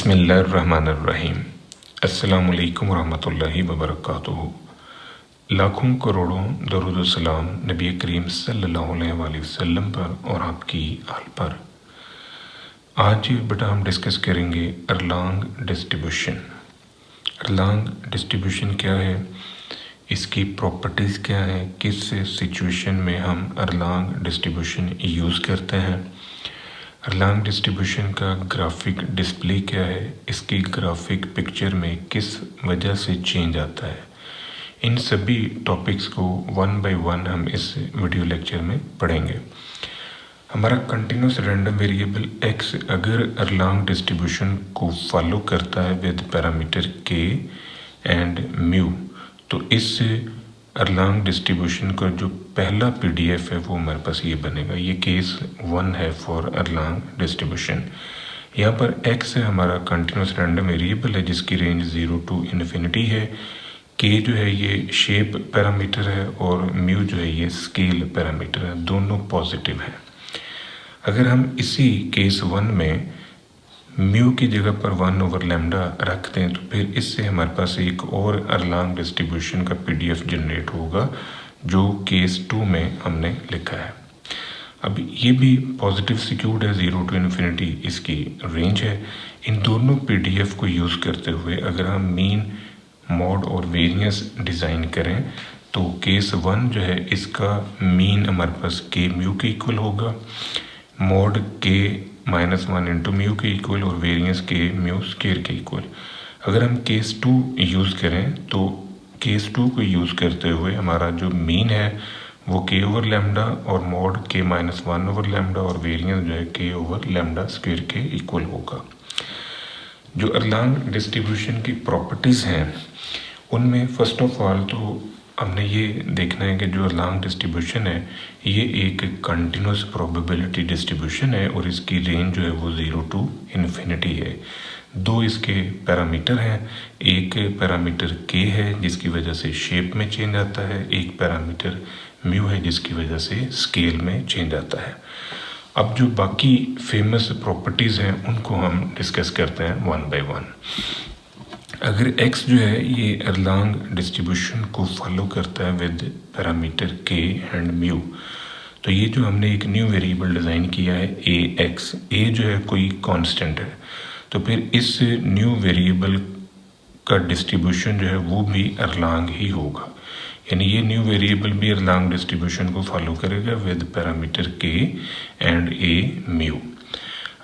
बिस्मिल्लाहिर्रहमानिर्रहीम। अस्सलामु अलैकुम रहमतुल्लाहि व बरकातुहू। लाखों करोड़ों दरूद व सलाम नबी करीम सल्लल्लाहु अलैहि वसल्लम पर और आपकी आल पर। आज बेटा हम डिस्कस करेंगे अरलांग डिस्ट्रीब्यूशन। अरलांग डिस्ट्रीब्यूशन क्या है, इसकी प्रॉपर्टीज़ क्या है, किस सिचुएशन में हम अरलांग डिस्ट्रीब्यूशन यूज़ करते हैं, अरलांग डिस्ट्रीब्यूशन का ग्राफिक डिस्प्ले क्या है, इसकी ग्राफिक पिक्चर में किस वजह से चेंज आता है, इन सभी टॉपिक्स को वन बाय वन हम इस वीडियो लेक्चर में पढ़ेंगे। हमारा कंटिन्यूस रैंडम वेरिएबल x अगर अरलांग डिस्ट्रीब्यूशन को फॉलो करता है with parameter k and mu, तो इस अरलांग डिस्ट्रीब्यूशन का जो पहला पीडीएफ है वो हमारे पास ये बनेगा। ये केस 1 है फॉर अरलांग डिस्ट्रीब्यूशन। यहाँ पर x है हमारा कंटिन्यूस रैंडम वेरिएबल है जिसकी रेंज 0 to इन्फिनिटी है। k जो है ये शेप पैरामीटर है और म्यू जो है ये स्केल पैरामीटर है, दोनों पॉजिटिव हैं। अगर हम इसी केस 1 में म्यू की जगह पर 1/λ रखते हैं तो फिर इससे हमारे पास एक और अरलांग डिस्ट्रीब्यूशन का पीडीएफ जनरेट होगा जो केस 2 में हमने लिखा है। अब ये भी पॉजिटिव सिक्यूर्ड है, 0 to इन्फिनिटी इसकी रेंज है। इन दोनों पीडीएफ को यूज़ करते हुए अगर हम मीन, मॉड और वेरिएंस डिज़ाइन करें तो केस 1 जो है इसका मीन हमारे पास के म्यू के इक्वल होगा, मॉड के -1 इंटू म्यू के इक्वल और वेरिएंस के म्यू स्केयर के इक्वल। अगर हम केस 2 यूज़ करें तो केस 2 को यूज़ करते हुए हमारा जो मीन है वो k/λ और मॉड के -1/λ और वेरिएंस जो है k/λ स्क्वायर के इक्वल होगा। जो अरलांग डिस्ट्रीब्यूशन की प्रॉपर्टीज़ हैं उनमें फर्स्ट ऑफ ऑल तो हमने ये देखना है कि जो अरलांग डिस्ट्रीब्यूशन है ये एक कंटिन्यूस प्रोबेबिलिटी डिस्ट्रीब्यूशन है और इसकी रेंज जो है वो 0 to इन्फिनिटी है। दो इसके पैरामीटर हैं, एक पैरामीटर k है जिसकी वजह से शेप में चेंज आता है, एक पैरामीटर म्यू है जिसकी वजह से स्केल में चेंज आता है। अब जो बाकी फेमस प्रॉपर्टीज़ हैं उनको हम डिस्कस करते हैं वन बाय वन। अगर x जो है ये अरलांग डिस्ट्रीब्यूशन को फॉलो करता है with parameter k and mu, तो ये जो हमने एक न्यू वेरिएबल डिज़ाइन किया है ax, a जो है कोई कांस्टेंट है, तो फिर इस न्यू वेरिएबल का डिस्ट्रीब्यूशन जो है वो भी अरलांग ही होगा। यानी ये न्यू वेरिएबल भी अरलांग डिस्ट्रीब्यूशन को फॉलो करेगा with parameter k and a mu.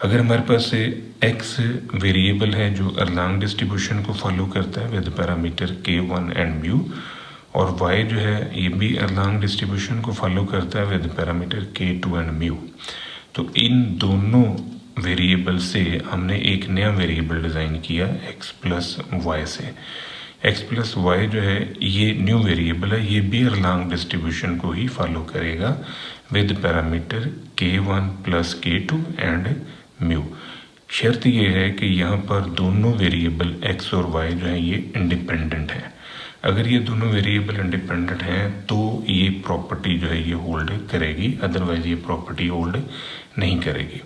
अगर हमारे पास x वेरिएबल है जो अरलांग डिस्ट्रीब्यूशन को फॉलो करता है with parameter k1 and mu, और y जो है ये भी अरलांग डिस्ट्रीब्यूशन को फॉलो करता है with parameter k2 and mu, तो इन दोनों वेरिएबल से हमने एक नया वेरिएबल डिज़ाइन किया x प्लस वाई से। x प्लस वाई जो है ये न्यू वेरिएबल है, ये भी अरलांग डिस्ट्रीब्यूशन को ही फॉलो करेगा with parameter k1 plus k2 and mu. शर्त ये है कि यहाँ पर दोनों वेरिएबल x और y जो है ये इंडिपेंडेंट हैं। अगर ये दोनों वेरिएबल इंडिपेंडेंट हैं तो ये प्रॉपर्टी जो है ये होल्ड करेगी, अदरवाइज ये प्रॉपर्टी होल्ड नहीं करेगी।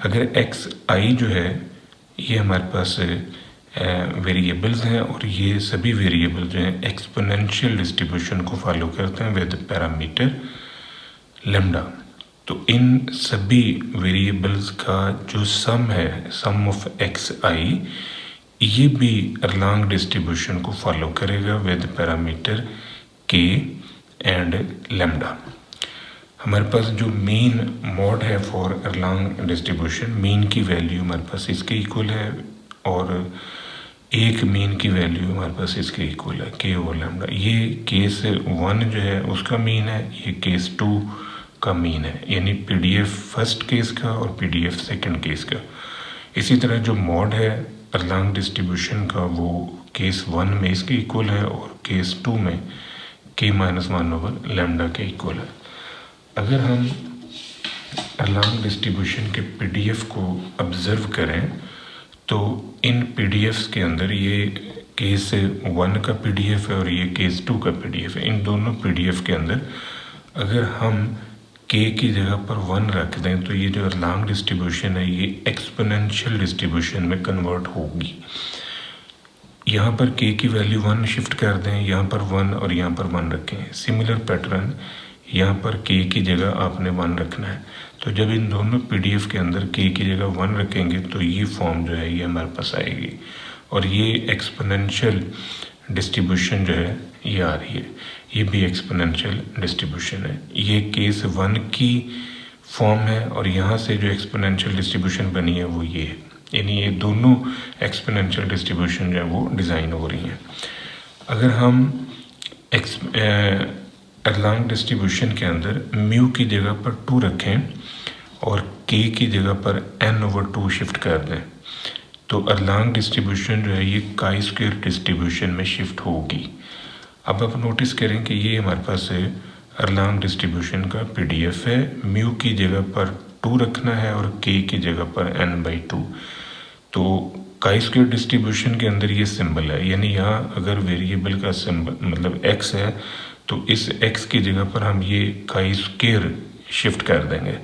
अगर x i जो है ये हमारे पास वेरिएबल्स हैं और ये सभी वेरिएबल जो हैं एक्सपोनेंशियल डिस्ट्रीब्यूशन को फॉलो करते हैं विद पैरामीटर लैम्डा, तो इन सभी वेरिएबल्स का जो सम है, सम ऑफ एक्स आई, ये भी अरलांग डिस्ट्रीब्यूशन को फॉलो करेगा विद पैरामीटर के एंड लैम्डा। हमारे पास जो मीन मॉड है फॉर अरलांग डिस्ट्रीब्यूशन, मीन की वैल्यू हमारे पास इसके इक्वल है और एक मीन की वैल्यू हमारे पास इसके इक्वल है k/λ। ये केस 1 जो है उसका मीन है, ये केस 2 का मीन है, यानी पीडीएफ फर्स्ट केस का और पीडीएफ सेकंड केस का। इसी तरह जो मॉड है अरलांग डिस्ट्रीब्यूशन का वो केस 1 में इसके इक्वल है और केस 2 में k-1/λ के इक्वल है। अगर हम अरलांग डिस्ट्रीब्यूशन के पीडीएफ को ऑब्जर्व करें तो इन पीडीएफ्स के अंदर ये केस 1 का पीडीएफ है और ये केस 2 का पीडीएफ है। इन दोनों पीडीएफ के अंदर अगर हम के की जगह पर 1 रख दें तो ये जो अरलांग डिस्ट्रीब्यूशन है ये एक्सपोनेंशियल डिस्ट्रीब्यूशन में कन्वर्ट होगी। यहाँ पर के की वैल्यू 1 शिफ्ट कर दें, यहाँ पर 1 और यहाँ पर 1 रखें। सिमिलर पैटर्न यहाँ पर के की जगह आपने 1 रखना है। तो जब इन दोनों पीडीएफ के अंदर के की जगह 1 रखेंगे तो ये फॉर्म जो है ये हमारे पास आएगी और ये एक्सपोनेंशियल डिस्ट्रीब्यूशन जो है ये आ रही है। ये भी एक्सपोनेंशियल डिस्ट्रीब्यूशन है। ये केस 1 की फॉर्म है और यहाँ से जो एक्सपोनेंशियल डिस्ट्रीब्यूशन बनी है वो ये है। यानी ये दोनों एक्सपोनेंशियल डिस्ट्रीब्यूशन जो है वो डिज़ाइन हो रही हैं। अगर हम अरलांग डिस्ट्रीब्यूशन के अंदर म्यू की जगह पर 2 रखें और के की जगह पर n/2 शिफ्ट कर दें तो अरलांग डिस्ट्रीब्यूशन जो है ये काई स्क्वायर डिस्ट्रीब्यूशन में शिफ्ट होगी। अब आप नोटिस करें कि ये हमारे पास है अरलांग डिस्ट्रीब्यूशन का पीडीएफ है। म्यू की जगह पर 2 रखना है और के की जगह पर n/2। तो काई स्क्वायर डिस्ट्रीब्यूशन के अंदर ये सिंबल है, यानी यहाँ अगर वेरिएबल का सिंबल मतलब x है तो इस x की जगह पर हम ये काई स्क्वायर शिफ्ट कर देंगे।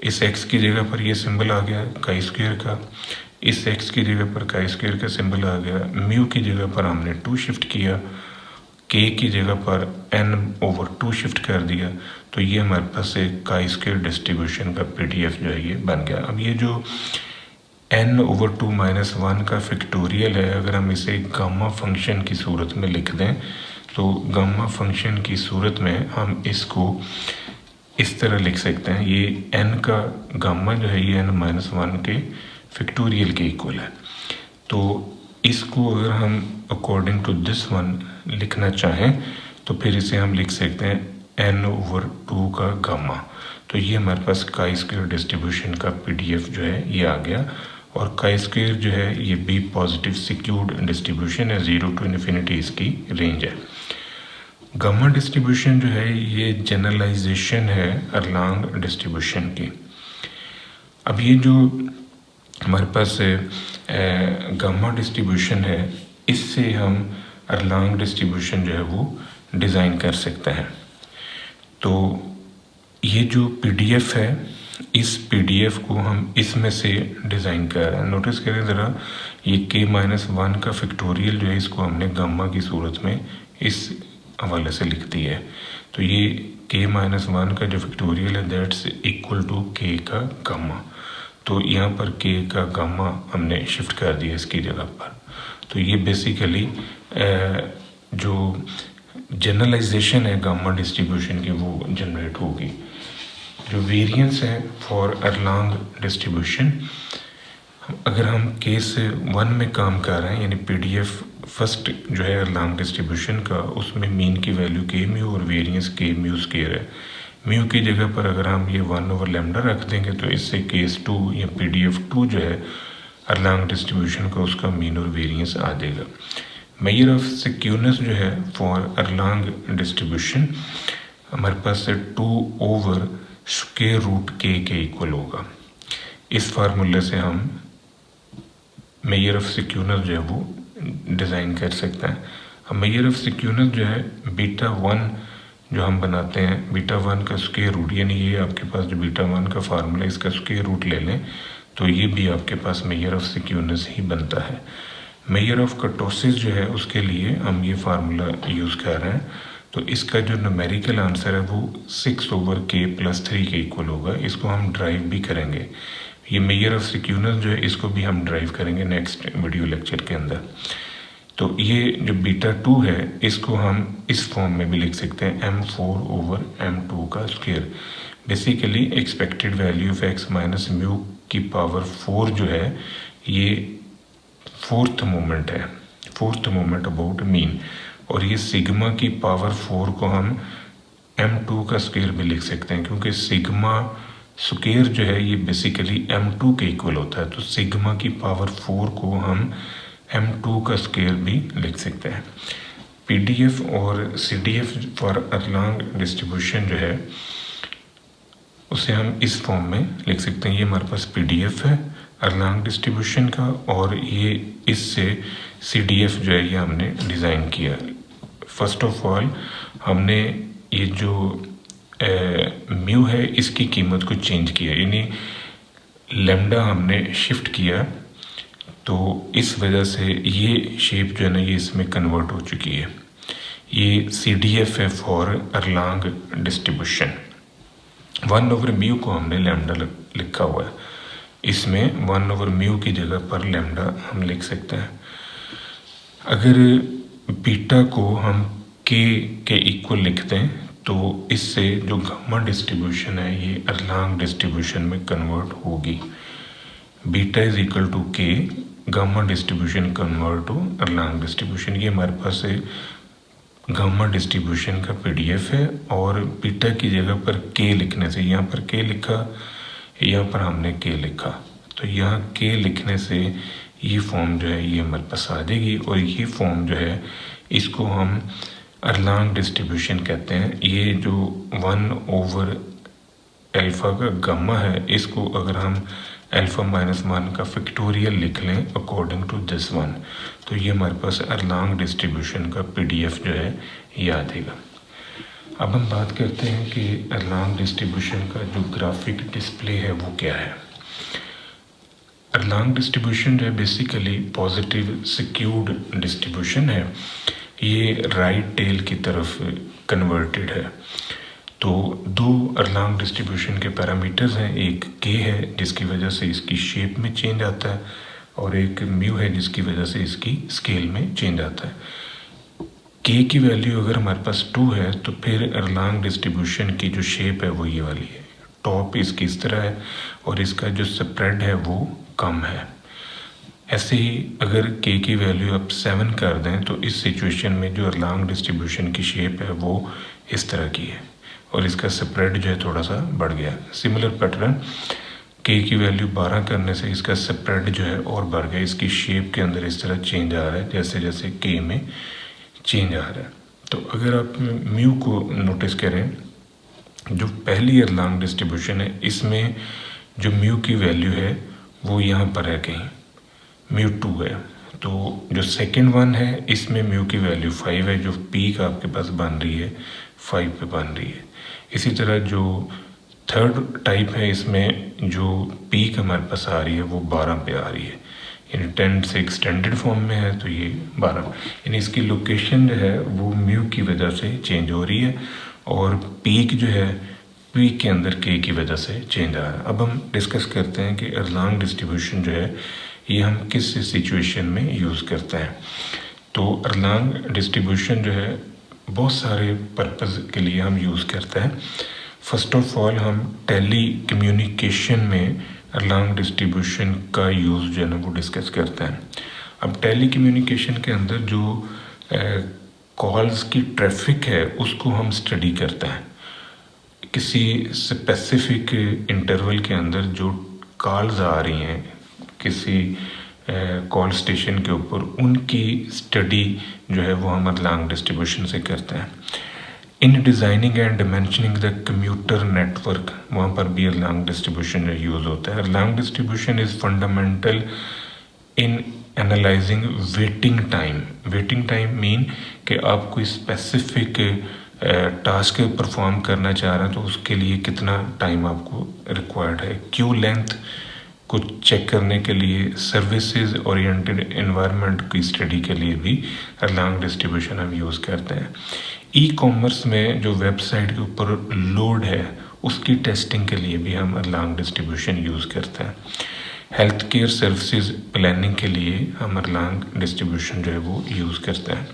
इस x की जगह पर ये सिंबल आ गया काई स्क्वायर का, इस x की जगह पर काई स्क्वायर का सिंबल आ गया। म्यू की जगह पर हमने 2 शिफ्ट किया, के की जगह पर n/2 शिफ्ट कर दिया तो ये हमारे पास एक काई स्क्वायर डिस्ट्रीब्यूशन का पीडीएफ जो है ये बन गया। अब ये जो n/2 - 1 का फैक्टोरियल है, अगर हम इसे गामा फंक्शन की सूरत में लिख दें तो गामा फंक्शन की सूरत में हम इसको इस तरह लिख सकते हैं। ये n का गामा जो है ये n-1 के फैक्टोरियल के इक्वल है। तो इसको अगर हम अकॉर्डिंग टू दिस वन लिखना चाहें तो फिर इसे हम लिख सकते हैं n/2 का गामा। तो ये हमारे पास काई स्क्वायर डिस्ट्रीब्यूशन का पीडीएफ जो है ये आ गया। और काई स्क्वायर जो है ये बी पॉजिटिव सिक्यूर्ड डिस्ट्रीब्यूशन है, 0 to इन्फिनिटी इसकी रेंज है। गामा डिस्ट्रीब्यूशन जो है ये जनरलाइजेशन है अरलांग डिस्ट्रीब्यूशन की। अब ये जो हमारे पास गामा डिस्ट्रीब्यूशन है इससे हम अरलांग डिस्ट्रीब्यूशन जो है वो डिज़ाइन कर सकते हैं। तो ये जो पीडीएफ है इस पीडीएफ को हम इसमें से डिज़ाइन कर रहे हैं। नोटिस करें ज़रा, ये k-1 का फैक्टोरियल जो है इसको हमने गामा की सूरत में इस हवाले से लिख दिया है। तो ये k-1 का जो फैक्टोरियल है दैट्स इक्वल टू k का गामा। तो यहाँ पर k का गामा हमने शिफ्ट कर दिया इसकी जगह पर। तो ये बेसिकली जो जनरलाइजेशन है गामा डिस्ट्रीब्यूशन की वो जनरेट होगी। जो वेरिएंस है फॉर अरलांग डिस्ट्रीब्यूशन, अगर हम केस 1 में काम कर रहे हैं यानी पीडीएफ फर्स्ट जो है अरलांग डिस्ट्रीब्यूशन का, उसमें मीन की वैल्यू k म्यू और वेरिएंस k म्यू स्क्वायर है। म्यू की जगह पर अगर हम ये 1/λ रख देंगे तो इससे केस 2 या पीडीएफ 2 जो है अरलांग डिस्ट्रीब्यूशन का उसका मीन और वेरिएंस आ जाएगा। मेजर ऑफ सिक्योरनेस जो है फॉर अरलांग डिस्ट्रीब्यूशन हमारे पास से 2/√k के इक्वल होगा। इस फार्मूले से हम मेजर ऑफ सिक्योरनेस जो है वो डिज़ाइन कर सकते हैं। अब मेजर ऑफ सिक्योरनेस जो है β1 जो हम बनाते हैं, β1 का स्क्वायर रूट, यानी ये आपके पास जो β1 का फार्मूला इसका स्क्वायर रूट ले लें तो ये भी आपके पास मेजर ऑफ सिक्योरनेस ही बनता है। मेजर ऑफ कर्टोसिस जो है उसके लिए हम ये फार्मूला यूज़ कर रहे हैं। तो इसका जो न्यूमेरिकल आंसर है वो 6/k+3 के इक्वल होगा। इसको हम ड्राइव भी करेंगे। ये मेजर ऑफ सिक्योरनेस जो है इसको भी हम ड्राइव करेंगे नेक्स्ट वीडियो लेक्चर के अंदर। तो ये जो β2 है इसको हम इस फॉर्म में भी लिख सकते हैं m4/m2 का square. Basically expected value of x minus mu की पावर 4 जो है ये फोर्थ मोमेंट है, फोर्थ मोमेंट अबाउट मीन। और ये सिग्मा की पावर 4 को हम m2 का स्क्वायर भी लिख सकते हैं क्योंकि सिग्मा स्क्वायर जो है ये बेसिकली m2 के इक्वल होता है। तो सिग्मा की पावर 4 को हम m2 का स्क्वायर भी लिख सकते हैं। पीडीएफ और सीडीएफ फॉर अरलांग डिस्ट्रीब्यूशन जो है उसे हम इस फॉर्म में लिख सकते हैं। ये हमारे पास पीडीएफ है अरलांग डिस्ट्रीब्यूशन का और ये इससे सीडीएफ जो है ये हमने डिज़ाइन किया। फर्स्ट ऑफ ऑल हमने ये जो म्यू है इसकी कीमत को चेंज किया, यानी लैम्डा हमने शिफ्ट किया, तो इस वजह से ये शेप जो है ना ये इसमें कन्वर्ट हो चुकी है। ये CDF है फॉर अरलांग डिस्ट्रीब्यूशन। 1/μ को हमने लैम्डा लिखा हुआ है, इसमें 1/μ की जगह पर लैम्डा हम लिख सकते हैं। अगर बीटा को हम के इक्वल लिखते हैं तो इससे जो गामा डिस्ट्रीब्यूशन है ये अरलांग डिस्ट्रीब्यूशन में कन्वर्ट होगी। Beta is equal to K, gamma distribution convert to Erlang distribution. ये हमारे पास गामा डिस्ट्रीब्यूशन का PDF है, और बीटा की जगह पर के लिखने से, यहाँ पर के लिखा, यहाँ पर हमने के लिखा, तो यहाँ के लिखने से ये फॉर्म जो है ये हमारे पास आ जाएगी। और ये फॉर्म जो है इसको हम अरलांग डिस्ट्रीब्यूशन कहते हैं। ये जो 1/अल्फ़ा का गामा है, इसको अगर हम α-1 का फैक्टोरियल लिख लें अकॉर्डिंग टू दिस वन, तो ये हमारे पास अरलांग डिस्ट्रीब्यूशन का PDF जो है ये आ जाएगा। अब हम बात करते हैं कि अरलांग डिस्ट्रीब्यूशन का जो ग्राफिक डिस्प्ले है वो क्या है। अरलांग डिस्ट्रीब्यूशन जो है बेसिकली पॉजिटिव सिक्यूर्ड डिस्ट्रीब्यूशन है, ये राइट टेल की तरफ कन्वर्टेड है। तो दो अरलांग डिस्ट्रीब्यूशन के पैरामीटर्स हैं, एक के है जिसकी वजह से इसकी शेप में चेंज आता है, और एक म्यू है जिसकी वजह से इसकी स्केल में चेंज आता है। के की वैल्यू अगर हमारे पास 2 है तो फिर अरलांग डिस्ट्रीब्यूशन की जो शेप है वो ये वाली है, टॉप इसकी इस तरह है और इसका जो स्प्रेड है वो कम है। ऐसे ही अगर के की वैल्यू आप 7 कर दें तो इस सिचुएशन में जो अरलांग डिस्ट्रीब्यूशन की शेप है वो इस तरह की है, और इसका स्प्रेड जो है थोड़ा सा बढ़ गया। सिमिलर पैटर्न के की वैल्यू 12 करने से इसका स्प्रेड जो है और बढ़ गया, इसकी शेप के अंदर इस तरह चेंज आ रहा है जैसे जैसे के में चेंज आ रहा है। तो अगर आप म्यू को नोटिस करें, जो पहली अरलांग डिस्ट्रीब्यूशन है इसमें जो म्यू की वैल्यू है वो यहाँ पर है, कहीं म्यू 2 है। तो जो सेकेंड वन है इसमें म्यू की वैल्यू 5 है, जो पीक आपके पास बन रही है 5 पे बन रही है। इसी तरह जो थर्ड टाइप है इसमें जो पीक हमारे पास आ रही है वो 12 पे आ रही है, यानी 10 से एक्सटेंडेड फॉर्म में है तो ये 12, यानी इसकी लोकेशन जो है वो म्यू की वजह से चेंज हो रही है, और पीक जो है पीक के अंदर के की वजह से चेंज आ रहा है। अब हम डिस्कस करते हैं कि अरलांग डिस्ट्रीब्यूशन जो है ये हम किस सिचुएशन में यूज़ करते हैं। तो अरलांग डिस्ट्रीब्यूशन जो है बहुत सारे पर्पज़ के लिए हम यूज़ करते हैं। फर्स्ट ऑफ ऑल हम टेली कम्युनिकेशन में अरलांग डिस्ट्रीब्यूशन का यूज़ जो है ना वो डिस्कस करते हैं। अब टेली कम्युनिकेशन के अंदर जो कॉल्स की ट्रैफिक है उसको हम स्टडी करते हैं। किसी स्पेसिफिक इंटरवल के अंदर जो कॉल्स आ रही हैं किसी कॉल स्टेशन के ऊपर, उनकी स्टडी जो है वो हम अरलांग डिस्ट्रीब्यूशन से करते हैं। In designing and dimensioning the computer network, वहाँ पर भी अरलांग डिस्ट्रीब्यूशन यूज़ होता है। Erlang distribution is fundamental in analysing waiting time. Waiting time mean कि आप कोई स्पेसिफिक टास्क परफॉर्म करना चाह रहे हैं तो उसके लिए कितना टाइम आपको रिक्वायर्ड है। क्यू लेंथ को चेक करने के लिए, सर्विसेज ओरिएंटेड एनवायरनमेंट की स्टडी के लिए भी अरलांग डिस्ट्रीब्यूशन हम यूज़ करते हैं। ई कॉमर्स में जो वेबसाइट के ऊपर लोड है उसकी टेस्टिंग के लिए भी हम अरलांग डिस्ट्रीब्यूशन यूज़ करते हैं। हेल्थ केयर सर्विसेज प्लानिंग के लिए हम अरलांग डिस्ट्रीब्यूशन जो है वो यूज़ करते हैं।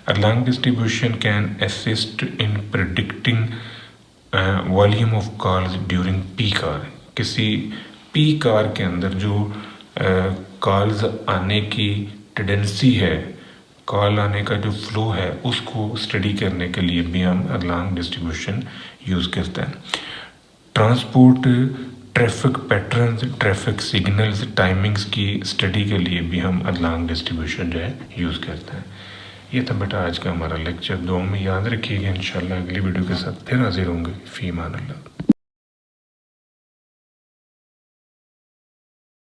Erlang distribution can assist in predicting volume of calls during peak hour. किसी पीक आवर के अंदर जो कॉल्स आने की टेंडेंसी है, कॉल आने का जो फ्लो है उसको स्टडी करने के लिए भी हम अरलांग डिस्ट्रीब्यूशन यूज़ करते हैं। Transport traffic patterns, traffic signals, timings की स्टडी के लिए भी हम अरलांग डिस्ट्रीब्यूशन जो है यूज़ करते हैं। ये था बेटा आज का हमारा लेक्चर। दुआ में याद रखिएगा, इंशाल्लाह अगली वीडियो के साथ फिर हाजिर होंगे। फ़ी अमान अल्लाह।